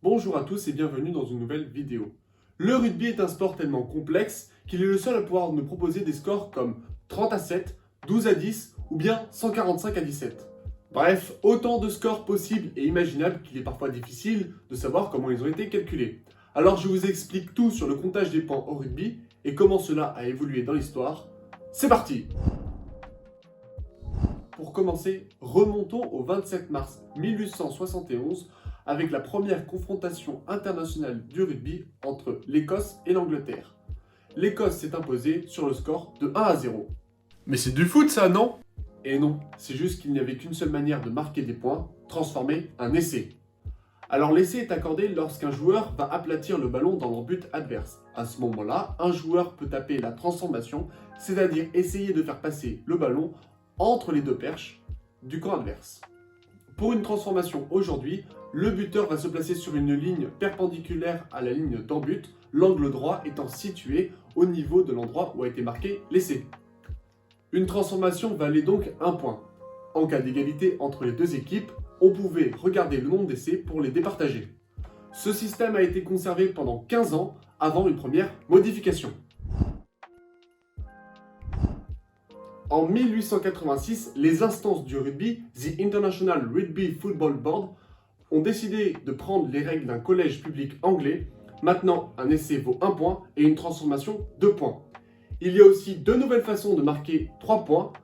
Bonjour à tous et bienvenue dans une nouvelle vidéo. Le rugby est un sport tellement complexe qu'il est le seul à pouvoir nous proposer des scores comme 30 à 7, 12 à 10 ou bien 145 à 17. Bref, autant de scores possibles et imaginables qu'il est parfois difficile de savoir comment ils ont été calculés. Alors je vous explique tout sur le comptage des points au rugby et comment cela a évolué dans l'histoire. C'est parti! Pour commencer, remontons au 27 mars 1871 avec la première confrontation internationale du rugby entre l'Écosse et l'Angleterre. L'Écosse s'est imposée sur le score de 1 à 0. Mais c'est du foot ça, non? Et non, c'est juste qu'il n'y avait qu'une seule manière de marquer des points, transformer un essai. Alors l'essai est accordé lorsqu'un joueur va aplatir le ballon dans l'embut adverse. À ce moment-là, un joueur peut taper la transformation, c'est-à-dire essayer de faire passer le ballon entre les deux perches du camp adverse. Pour une transformation aujourd'hui, le buteur va se placer sur une ligne perpendiculaire à la ligne d'embut, l'angle droit étant situé au niveau de l'endroit où a été marqué l'essai. Une transformation valait donc 1 point. En cas d'égalité entre les deux équipes, on pouvait regarder le nombre d'essais pour les départager. Ce système a été conservé pendant 15 ans avant une première modification. En 1886, les instances du rugby, The International Rugby Football Board, ont décidé de prendre les règles d'un collège public anglais. Maintenant, un essai vaut 1 point et une transformation 2 points. Il y a aussi deux nouvelles façons de marquer 3 points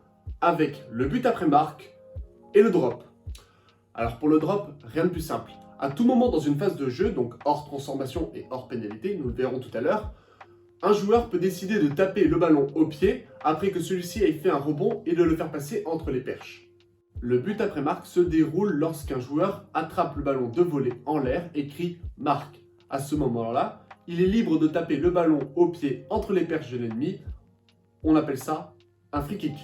avec le but après marque et le drop. Alors pour le drop, rien de plus simple. À tout moment dans une phase de jeu, donc hors transformation et hors pénalité, nous le verrons tout à l'heure, un joueur peut décider de taper le ballon au pied après que celui-ci ait fait un rebond et de le faire passer entre les perches. Le but après marque se déroule lorsqu'un joueur attrape le ballon de volée en l'air et crie « marque ». À ce moment-là, il est libre de taper le ballon au pied entre les perches de l'ennemi. On appelle ça un free kick.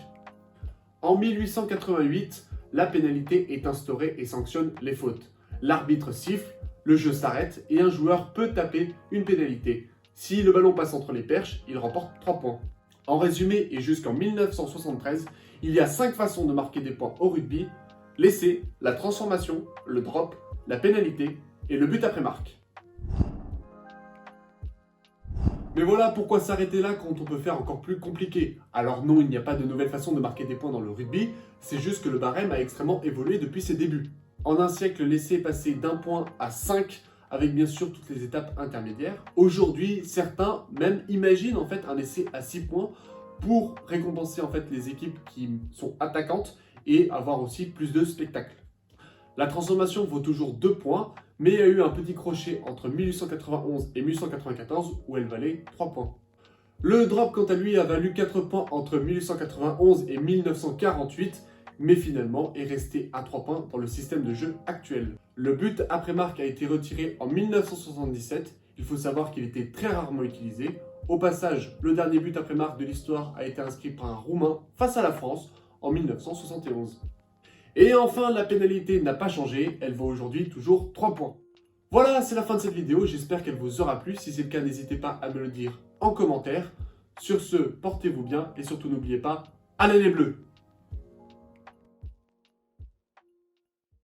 En 1888, la pénalité est instaurée et sanctionne les fautes. L'arbitre siffle, le jeu s'arrête et un joueur peut taper une pénalité. Si le ballon passe entre les perches, il remporte 3 points. En résumé, et jusqu'en 1973, il y a 5 façons de marquer des points au rugby: l'essai, la transformation, le drop, la pénalité et le but après marque. Mais voilà, pourquoi s'arrêter là quand on peut faire encore plus compliqué? Alors non, il n'y a pas de nouvelle façon de marquer des points dans le rugby, c'est juste que le barème a extrêmement évolué depuis ses débuts. En un siècle, l'essai est passé d'1 point à 5, avec bien sûr toutes les étapes intermédiaires. Aujourd'hui, certains même imaginent en fait un essai à 6 points pour récompenser en fait les équipes qui sont attaquantes et avoir aussi plus de spectacles. La transformation vaut toujours 2 points, mais il y a eu un petit crochet entre 1891 et 1894 où elle valait 3 points. Le drop, quant à lui, a valu 4 points entre 1891 et 1948, mais finalement est resté à 3 points dans le système de jeu actuel. Le but après marque a été retiré en 1977. Il faut savoir qu'il était très rarement utilisé. Au passage, le dernier but après marque de l'histoire a été inscrit par un Roumain face à la France en 1971. Et enfin, la pénalité n'a pas changé, elle vaut aujourd'hui toujours 3 points. Voilà, c'est la fin de cette vidéo, j'espère qu'elle vous aura plu. Si c'est le cas, n'hésitez pas à me le dire en commentaire. Sur ce, portez-vous bien et surtout n'oubliez pas, allez les bleus!